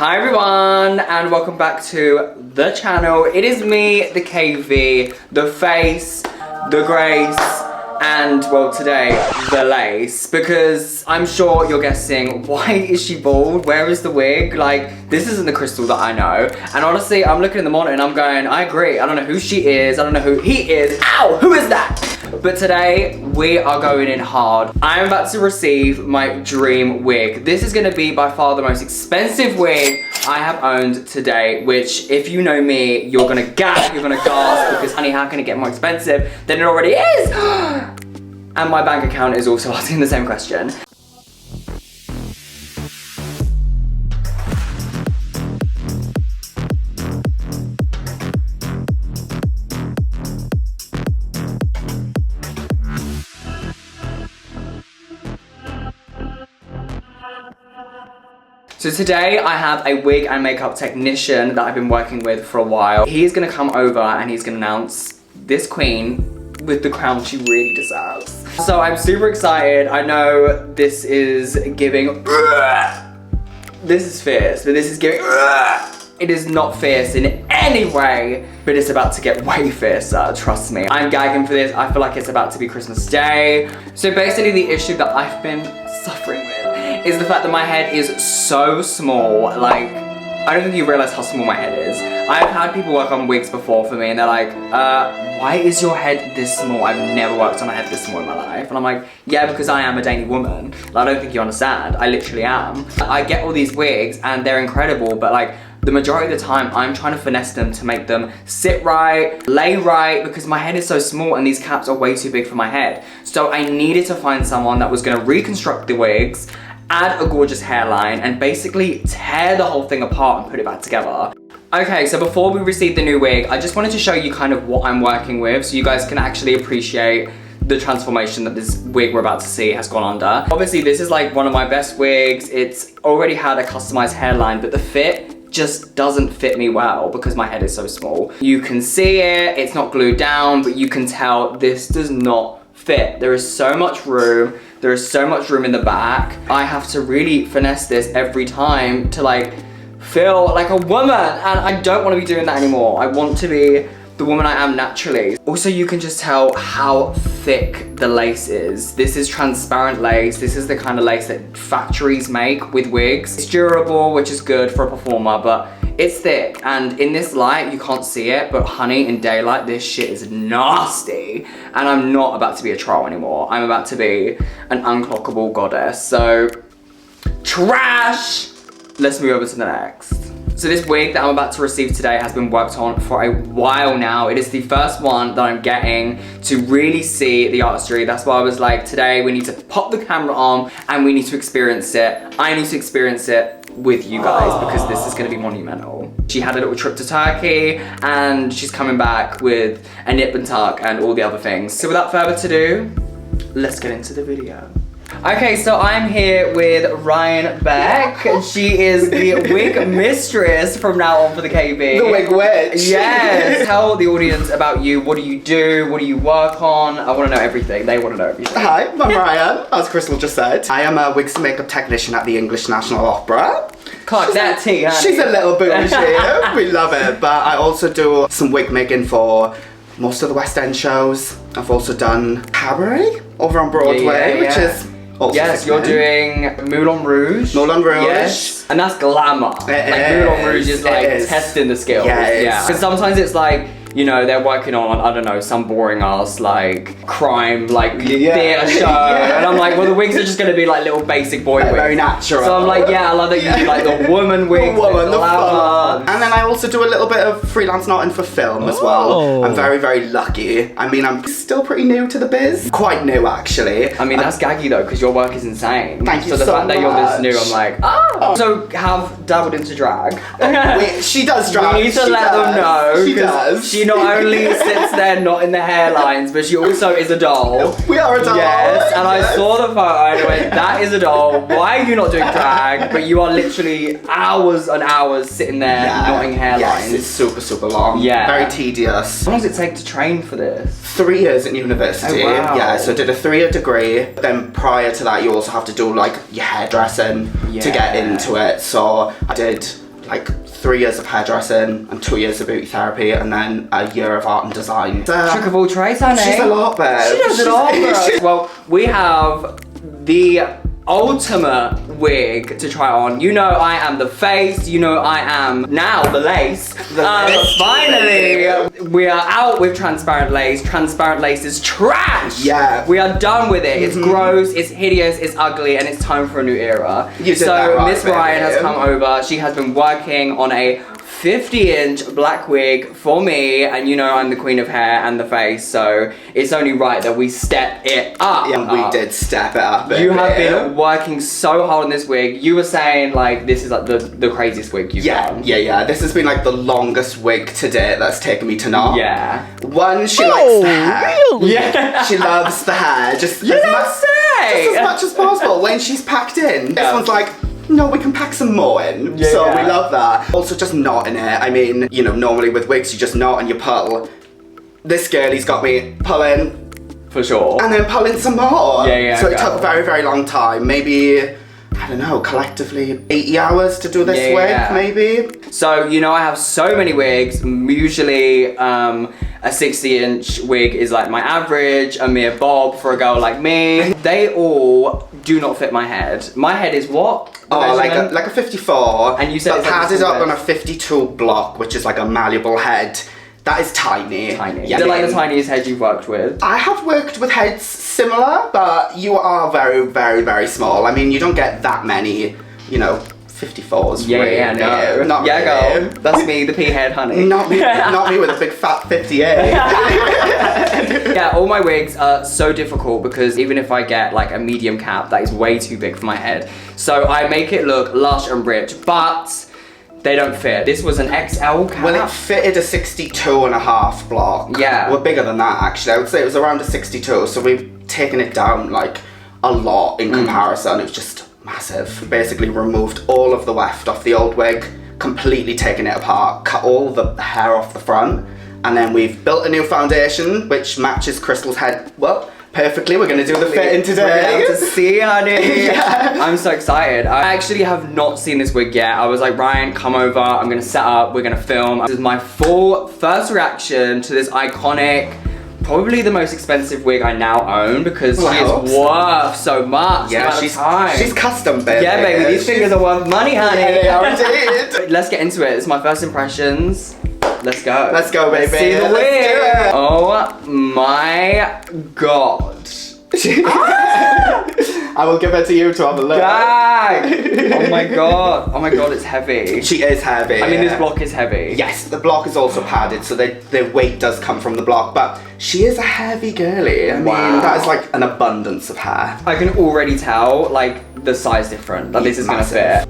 Hi everyone, and welcome back to the channel. It is me, the KV, the face, the grace, and well today, the lace. Because I'm sure you're guessing, why is she bald? Where is the wig? Like, this isn't the Crystal that I know. And honestly, I'm looking in the monitor and I'm going, I agree. I don't know who she is. I don't know who he is. Ow, who is that? But today, we are going in hard. I'm about to receive my dream wig. This is gonna be by far the most expensive wig I have owned today, which if you know me, you're gonna gag, you're gonna gasp, because honey, how can it get more expensive than it already is? And my bank account is also asking the same question. So today I have a wig and makeup technician that I've been working with for a while. He's gonna come over and he's gonna announce this queen with the crown she really deserves. So I'm super excited. I know this is giving, this is fierce, but this is giving, it is not fierce in any way, but it's about to get way fiercer, trust me. I'm gagging for this. I feel like it's about to be Christmas Day. So basically the issue that I've been suffering with is the fact that my head is so small. Like, I don't think you realize how small my head is. I've had people work on wigs before for me and they're like, why is your head this small? I've never worked on a head this small in my life. And I'm like, yeah, because I am a dainty woman. Like, I don't think you understand. I literally am. I get all these wigs and they're incredible, but like, the majority of the time, I'm trying to finesse them to make them sit right, lay right, because my head is so small and these caps are way too big for my head. So I needed to find someone that was gonna reconstruct the wigs, add a gorgeous hairline, and basically tear the whole thing apart and put it back together. Okay, so before we receive the new wig, I just wanted to show you kind of what I'm working with so you guys can actually appreciate the transformation that this wig we're about to see has gone under. Obviously, this is like one of my best wigs. It's already had a customized hairline, but the fit just doesn't fit me well because my head is so small. You can see it, it's not glued down, but you can tell this does not fit. There is so much room. There is so much room in the back. I have to really finesse this every time to like feel like a woman, and I don't want to be doing that anymore. I want to be the woman I am naturally. Also, you can just tell how thick the lace is. This is transparent lace. This is the kind of lace that factories make with wigs. It's durable, which is good for a performer, but it's thick. And in this light, you can't see it, but honey, in daylight, this shit is nasty. And I'm not about to be a troll anymore. I'm about to be an unclockable goddess. So, trash! Let's move over to the next. So this wig that I'm about to receive today has been worked on for a while now. It is the first one that I'm getting to really see the artistry. That's why I was like, today we need to pop the camera on and we need to experience it. I need to experience it with you guys because this is gonna be monumental. She had a little trip to Turkey and she's coming back with a nip and tuck and all the other things. So without further ado, let's get into the video. Okay, so I'm here with Ryan Beck. She is the wig mistress from now on for the KB. The wig witch. Yes. Tell the audience about you. What do you do? What do you work on? I want to know everything. They want to know everything. Hi, I'm Ryan, as Crystal just said. I am a wigs and makeup technician at the English National Opera. Clark, that tea, honey. She's a little bougie. We love it. But I also do some wig making for most of the West End shows. I've also done Cabaret over on Broadway, which is yes, you're doing Moulin Rouge. Moulin Rouge. Yes. And that's glamour. Moulin Rouge is like testing the skills. Yeah. Because sometimes it's like, you know, they're working on, I don't know, some boring ass like crime, like theatre show. And I'm like, well, the wigs are just gonna be like little basic boy wigs. Very natural. So I'm like, yeah, I love that you do like the woman wig. The woman, the fun. And then I also do a little bit of freelance knotting for film as well. I'm very, very lucky. I mean, I'm still pretty new to the biz. Quite new, actually. I mean, that's gaggy though, because your work is insane. Thank you so much. So the fact that you're this new, I'm like, oh. So have dabbled into drag. She does drag. We need to let them know. She does. She not only sits there not in the hairlines, but she also is a doll. We are a doll. Yes, and I saw the photo and I went, that is a doll. Why are you not doing drag? But you are literally hours and hours sitting there knotting hairlines. Yes, it's super, super long. Yeah. Very tedious. How long does it take to train for this? 3 years at university. Oh, wow. Yeah, so I did a 3-year degree. Then prior to that, you also have to do like your hairdressing to get into it. So I did like 3 years of hairdressing and 2 years of beauty therapy and then a year of art and design. Trick of all trades, honey. She's a lot, babe. She does it all, bro. Well, we have the ultimate wig to try on. You know I am the face, you know I am now the lace. Finally, we are out with transparent lace. Transparent lace is trash. Yeah. We are done with it. It's gross, it's hideous, it's ugly, and it's time for a new era. You did that right, Miss Ryan has baby. come over. She has been working on a 50-inch black wig for me, and you know I'm the queen of hair and the face, so it's only right that we step it up. Yeah, we did step it up. You have been working so hard on this wig. You were saying like this is like the craziest wig you've done. Yeah. This has been like the longest wig to date that's taken me to knock. Yeah. One, she likes the hair. Really? Yeah. She loves the hair. Just You don't say. just as much as possible. When she's packed in, this one's like, no, we can pack some more in. Yeah, so yeah. we love that. Also just knotting it. I mean, you know, normally with wigs you just knot and you pull. This girlie's got me pulling For sure. and then pulling some more. Yeah, So it go. took a very, very long time. Maybe, I don't know, collectively 80 hours to do this wig, Yeah. maybe. So, you know, I have so many wigs. Usually, a 60-inch wig is like my average, a mere bob for a girl like me. They all do not fit my head. My head is what? The Oh, measurement? like a 54. And you said but it's like padded a up on a bed. 52 block, which is like a malleable head. That is tiny. Tiny. Yeah, Is it like I the mean, tiniest head you've worked with? I have worked with heads similar, but you are very, very, very small. I mean, you don't get that many, you know, 54s. Yeah, really. yeah, no. Not yeah, really. girl. That's me, the pea head, honey. Not me with a big fat 58. Yeah, all my wigs are so difficult because even if I get like a medium cap, that is way too big for my head. So I make it look lush and rich, but they don't fit. This was an XL cap. Well, it fitted a 62 and a half block. Yeah. We're bigger than that, actually. I would say it was around a 62, so we've taken it down like a lot in comparison. It was just massive. We basically removed all of the weft off the old wig, completely taken it apart, cut all the hair off the front, and then we've built a new foundation which matches Crystal's head, well, perfectly. We're gonna do the fit in today. We're gonna have to see, honey. Yeah. I'm so excited. I actually have not seen this wig yet. I was like, Ryan, come over. I'm gonna set up. We're gonna film. This is my full first reaction to this iconic, probably the most expensive wig I now own because Well, I she hope is so. worth so much. Yeah, she's custom, baby. Yeah, baby. These fingers are worth money, honey. Yeah, they are indeed. Let's get into it. It's my first impressions. Let's go. Let's go, baby. Let's see the Let's wig. do it. Oh my god. I will give it to you to have a look. Gag! Oh my god. Oh my god, it's heavy. She is heavy. I mean, this block is heavy. Yes, the block is also padded, so the weight does come from the block, but she is a heavy girly. I mean, Wow. that is like an abundance of hair. I can already tell, like, the size different. Like, this is gonna Massive. fit.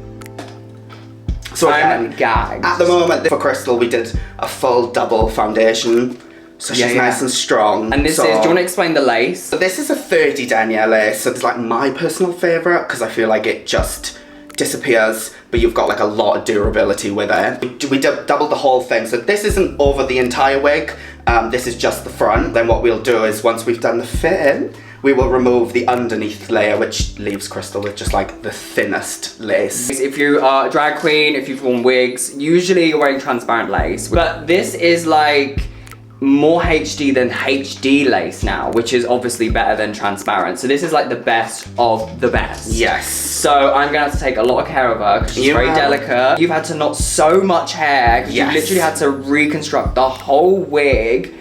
So I'm again, gagged. at the moment, for Crystal, we did a full double foundation, so Yeah, she's yeah. nice and strong. And this so, is, do you want to explain the lace? So this is a 30 denier lace, so it's like my personal favourite, because I feel like it just disappears, but you've got like a lot of durability with it. We doubled the whole thing, so this isn't over the entire wig, this is just the front. Then what we'll do is, once we've done the fit-in, we will remove the underneath layer, which leaves Crystal with just like the thinnest lace. If you are a drag queen, if you've worn wigs, usually you're wearing transparent lace. But this is like more HD than HD lace now, which is obviously better than transparent. So this is like the best of the best. Yes. So I'm gonna have to take a lot of care of her because she's You very have. delicate. You've had to knot so much hair because Yes. you literally had to reconstruct the whole wig.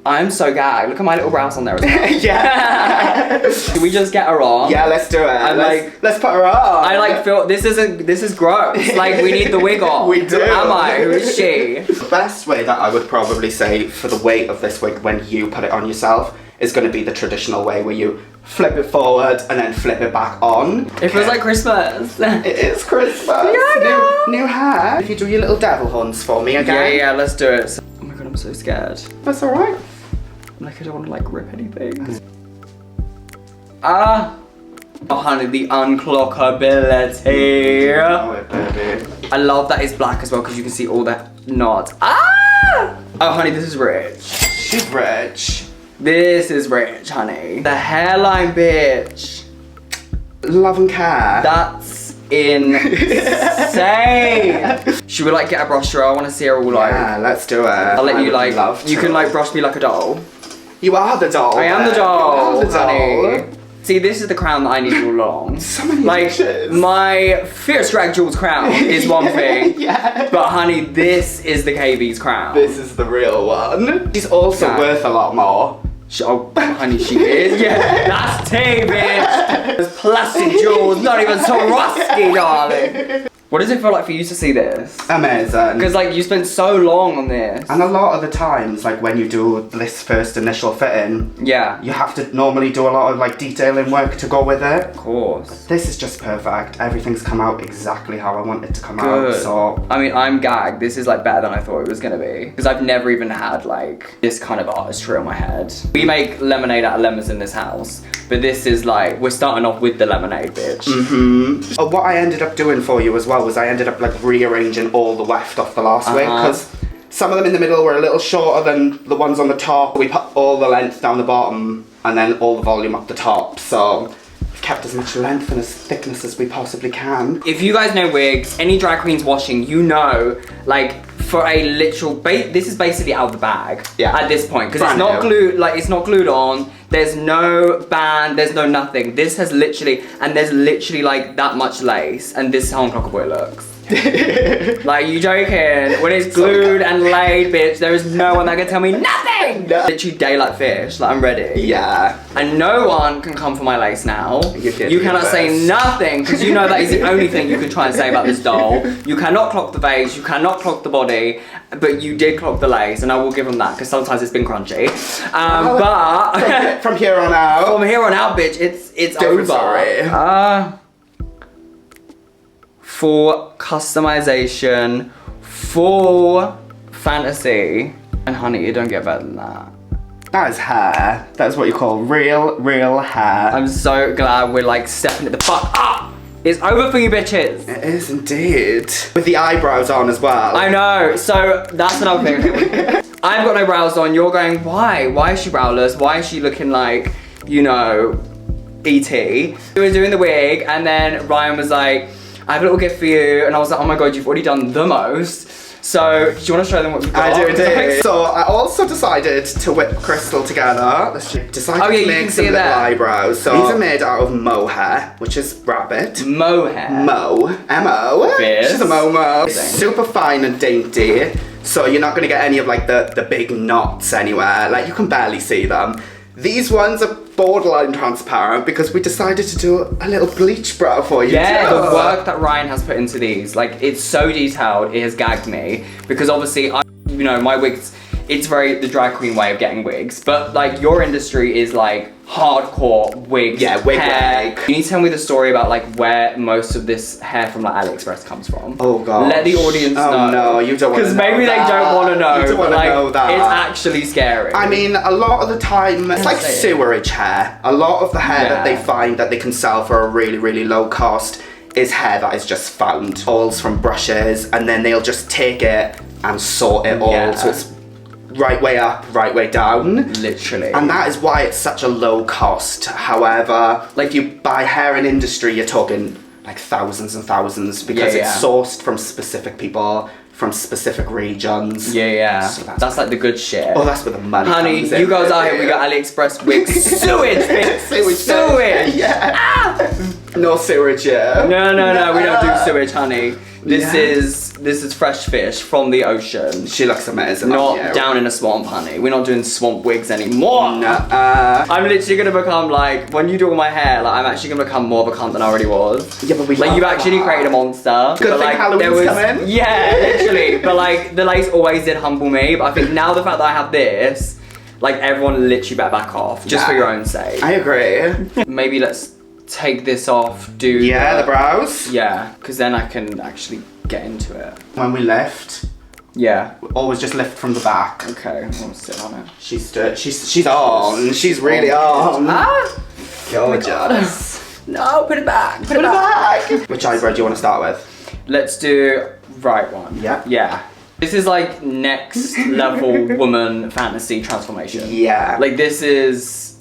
I'm so gagged. Look at my little brows on there as well. Yeah. Can we just get her on? Yeah, let's do it. Let's put her on. I like feel this is gross. Like we need the wig on. We do. Who am I? Who is she? The best way that I would probably say for the weight of this wig when you put it on yourself is going to be the traditional way where you flip it forward and then flip it back on. It feels like Christmas. It is Christmas. Yeah, new hair. If you do your little devil horns for me Yeah, again. yeah, let's do it. Oh my god, I'm so scared. That's alright. Like I don't want to like rip anything. Ah. Oh honey, the unclockability. Baby. I love that it's black as well because you can see all the knots. Ah! Oh honey, this is rich. She's rich. This is rich, honey. The hairline, bitch. Love and care. That's insane. Should we like get a brush through? I want to see her all like. Yeah, let's do it. I'll let you like. Love You can like brush me like a doll. You are the doll. I am the doll. You are the doll. Honey. See, this is the crown that I need all along. So many like pictures. my Fierce Drag Jewels crown is one thing. Yeah. But honey, this is the KV's crown. This is the real one. She's also Yeah. worth a lot more. Oh, honey, she is. Yeah, that's tea, bitch. Those plastic jewels, not even Swarovski, darling. What does it feel like for you to see this? Amazing. Because like you spent so long on this. And a lot of the times, like when you do this first initial fitting, Yeah. you have to normally do a lot of like detailing work to go with it. Of course. This is just perfect. Everything's come out exactly how I want it to come Good. out. So I mean, I'm gagged. This is like better than I thought it was gonna be. Because I've never even had like this kind of artistry on my head. We make lemonade out of lemons in this house. But this is like, we're starting off with the lemonade, bitch. what I ended up doing for you as well was I ended up like rearranging all the weft off the last wig because some of them in the middle were a little shorter than the ones on the top. We put all the length down the bottom and then all the volume up the top. So we've kept as much length and as thickness as we possibly can. If you guys know wigs, any drag queens washing, you know, like for a literal, this is basically out of the bag at this point. Because it's not glued, like it's not glued on. There's no band, there's no nothing. This has literally, and there's literally like that much lace. And this is how unclockable it looks. Like, you joking? When it's glued and laid, bitch, there is no one that can tell me nothing! No. Literally daylight fish, like I'm ready. Yeah. And no one can come for my lace now. You did You your cannot say best. nothing, because you know that is the only thing you can try and say about this doll. You cannot clock the base, you cannot clock the body, but you did clock the lace, and I will give them that, because sometimes it's been crunchy. But From here on out. from here on out, bitch, it's Different over. story. For customization, full fantasy, and honey, it don't get better than that. That is hair. That's what you call real hair. I'm so glad we're like stepping it the fuck up. It's over for you bitches. It is indeed. With the eyebrows on as well. I know, so that's another thing. I've got no brows on, you're going, why? Why is she browless? Why is she looking like, you know, E.T.? We were doing the wig, and then Ryan was like, I have a little gift for you, and I was like, oh my god, you've already done the most. So, do you want to show them what we've got? I do indeed. So I also decided to whip Crystal together. Decided to make some little eyebrows. So these are made out of mohair, which is rabbit. Mohair. M-O. Fierce. She's a Momo. Super fine and dainty. So you're not going to get any of like the big knots anywhere. Like you can barely see them. These ones are borderline transparent because we decided to do a little bleach brow for you. Yeah, too. the work that Ryan has put into these, like it's so detailed, it has gagged me. Because obviously, you know, my wigs, it's very the drag queen way of getting wigs. But like your industry is like hardcore wigs, wig hair. wig. You need to tell me the story about like where most of this hair from like AliExpress comes from. Oh god. Let the audience know. Oh no, you don't want to know. Because maybe they don't want to know. You don't want to like, know that. It's actually scary. I mean, a lot of the time, it's like sewerage hair. A lot of the hair that they find that they can sell for a really low cost is hair that is just found. Oils from brushes, and then they'll just take it and sort it all. So it's right way up, right way down. Literally. And that is why it's such a low cost. However, like if you buy hair in industry, you're talking like thousands and thousands because it's sourced from specific people, from specific regions. Yeah. So that's like the good shit. Oh, that's where the money Honey, comes in. you guys out here, we got AliExpress wigs. Sewage, bitch. Sewage. Yeah. Ah! No sewage, yeah. No, we don't do sewage, honey. This is fresh fish from the ocean. She looks amazing. Not down in a swamp, honey. We're not doing swamp wigs anymore. Nuh-uh. I'm literally gonna become like, when you do all my hair, like I'm actually gonna become more of a cunt than I already was. Yeah, but we like love you've actually that. created a monster. Good but, thing like, Halloween's coming. Yeah, literally. But like the lace always did humble me. But I think now the fact that I have this, like everyone literally better back off, just for your own sake. I agree. Maybe let's take this off, do the brows. Yeah, because then I can actually get into it. When we lift, Yeah. we always just lift from the back. Okay, I'll sit on it. She's on. She's really on. Ah! Gorgeous. No, put it back. Put it back. Which eyebrow do you want to start with? Let's do right one. Yeah. Yeah. This is like next level woman fantasy transformation. Yeah. Like this is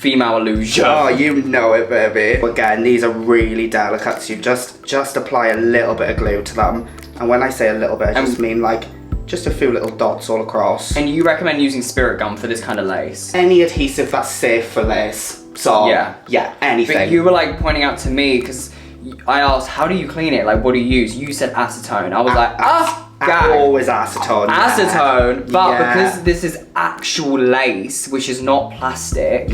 female illusion. Oh, you know it, baby. Again, these are really delicate, so you just apply a little bit of glue to them. And when I say a little bit, I just mean like, just a few little dots all across. And you recommend using spirit gum for this kind of lace? Any adhesive that's safe for lace. So, yeah, anything. But you were like pointing out to me, because I asked, how do you clean it? Like, what do you use? You said acetone. I was like, always acetone. Acetone, but because this is actual lace, which is not plastic,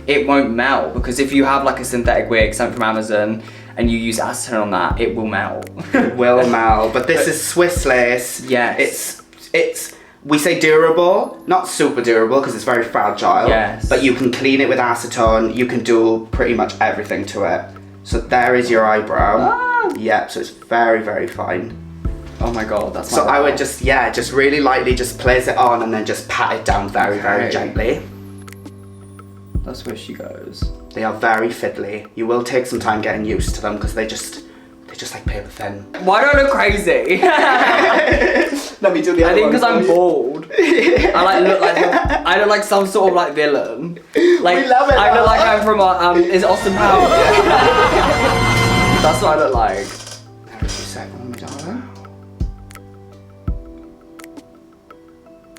it won't melt. Because if you have like a synthetic wig, something from Amazon, and you use acetone on that, it will melt. It will melt. But this is Swiss lace. Yes. It's we say durable, not super durable because it's very fragile. Yes. But you can clean it with acetone. You can do pretty much everything to it. So there is your eyebrow. Yeah, so it's very, very fine. Oh my god, that's so I would just really lightly just place it on and then just pat it down very, very gently. That's where she goes. They are very fiddly. You will take some time getting used to them because they just like paper thin. Why do I look crazy? Let me do the other one. I think because I'm bald. I look like some sort of like villain. Like, we love it. I look like I'm from is it Austin Powers? That's what I look like. Every 2 seconds, my darling.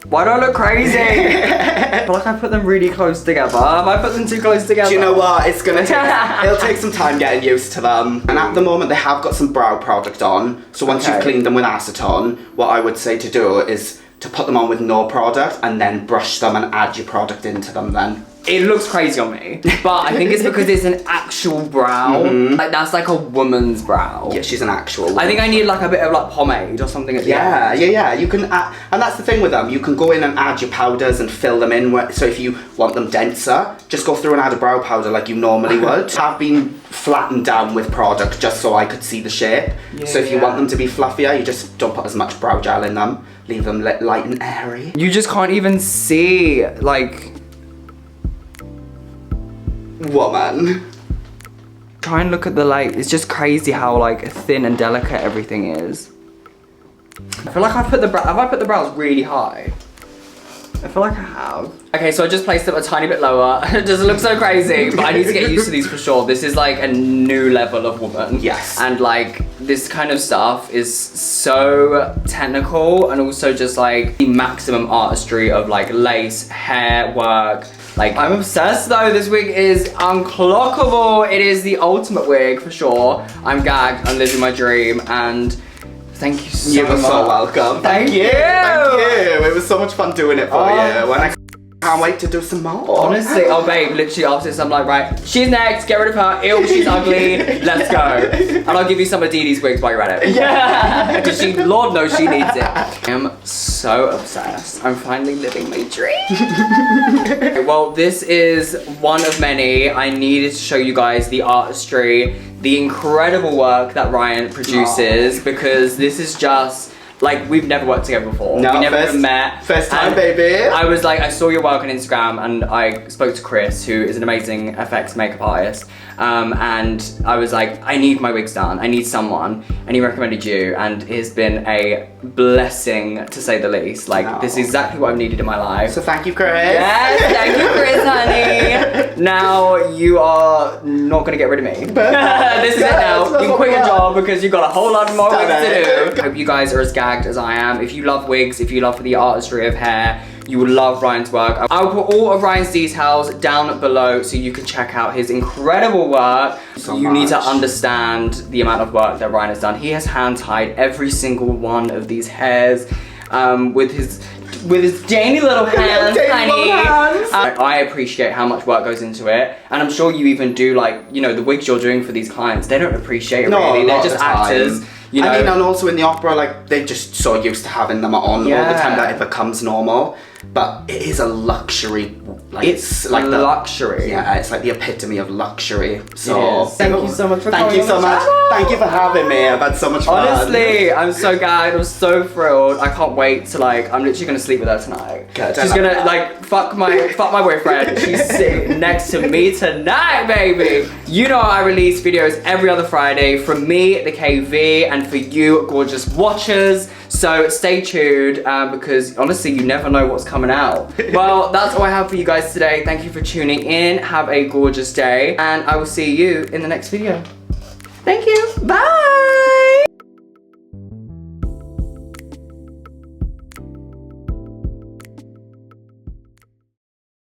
Why do I look crazy? I feel like I put them really close together. Have I put them too close together? Do you know what? It's gonna take, it'll take some time getting used to them. And at the moment they have got some brow product on. So once you've cleaned them with acetone, what I would say to do is to put them on with no product and then brush them and add your product into them then. It looks crazy on me, but I think it's because it's an actual brow. Like that's like a woman's brow. Yeah, she's an actual woman. I think I need like a bit of like pomade or something at the end. Yeah. You can add, and that's the thing with them. You can go in and add your powders and fill them in. So if you want them denser, just go through and add a brow powder like you normally would. I've been flattened down with product just so I could see the shape. So if you want them to be fluffier, you just don't put as much brow gel in them. Leave them light and airy. You just can't even see like. Woman. Try and look at the light. It's just crazy how like thin and delicate everything is. I feel like have I put the brows really high? I feel like I have. Okay, so I just placed them a tiny bit lower. It doesn't look so crazy, but I need to get used to these for sure. This is like a new level of woman. Yes. And like this kind of stuff is so technical and also just like the maximum artistry of like lace, hair work. Like, I'm obsessed though. This wig is unclockable. It is the ultimate wig for sure. I'm gagged, I'm living my dream, and thank you so much. You were so welcome. Thank you. Thank you. It was so much fun doing it for you. When I can't wait to do some more. Honestly, oh babe, literally after this I'm like, right, she's next, get rid of her, ew, she's ugly, let's go. And I'll give you some of Dee Dee's wigs while you're at it. Yeah. Because Lord knows she needs it. I am so obsessed. I'm finally living my dream. Well, this is one of many. I needed to show you guys the artistry, the incredible work that Ryan produces, because this is just, like, we've never worked together before. No, we never even met. First time, baby. I was like, I saw your work on Instagram and I spoke to Chris, who is an amazing FX makeup artist. And I was like, I need my wigs done. I need someone. And he recommended you, and it's been a blessing to say the least. Like, this is exactly what I've needed in my life. So thank you, Chris. Yes, thank you, Chris, honey. Now you are not gonna get rid of me. This is it now. You can quit your job because you've got a whole lot more wigs to do. I hope you guys are as gagged as I am. If you love wigs, if you love the artistry of hair, you will love Ryan's work. I'll put all of Ryan's details down below so you can check out his incredible work. You need to understand the amount of work that Ryan has done. He has hand-tied every single one of these hairs with his dainty little hands, honey. I appreciate how much work goes into it, and I'm sure you even do, like, you know, the wigs you're doing for these clients, they don't appreciate it really. They're just actors. You know? I mean, and also in the opera, like, they're just so used to having them on all the time that it becomes normal. But it is a luxury. Like, it's like luxury. Yeah, it's like the epitome of luxury. So thank you so much for coming. Thank you so much. Thank you for having me. I've had so much fun. Honestly, I'm so gagged. I'm so thrilled. I can't wait to, like, I'm literally gonna sleep with her tonight. Good. She's gonna like fuck my boyfriend. She's sitting next to me tonight, baby. You know I release videos every other Friday from me, the KV, and for you gorgeous watchers. So stay tuned because honestly, you never know what's coming out. Well, that's all I have for you guys today. Thank you for tuning in. Have a gorgeous day and I will see you in the next video. Thank you. Bye.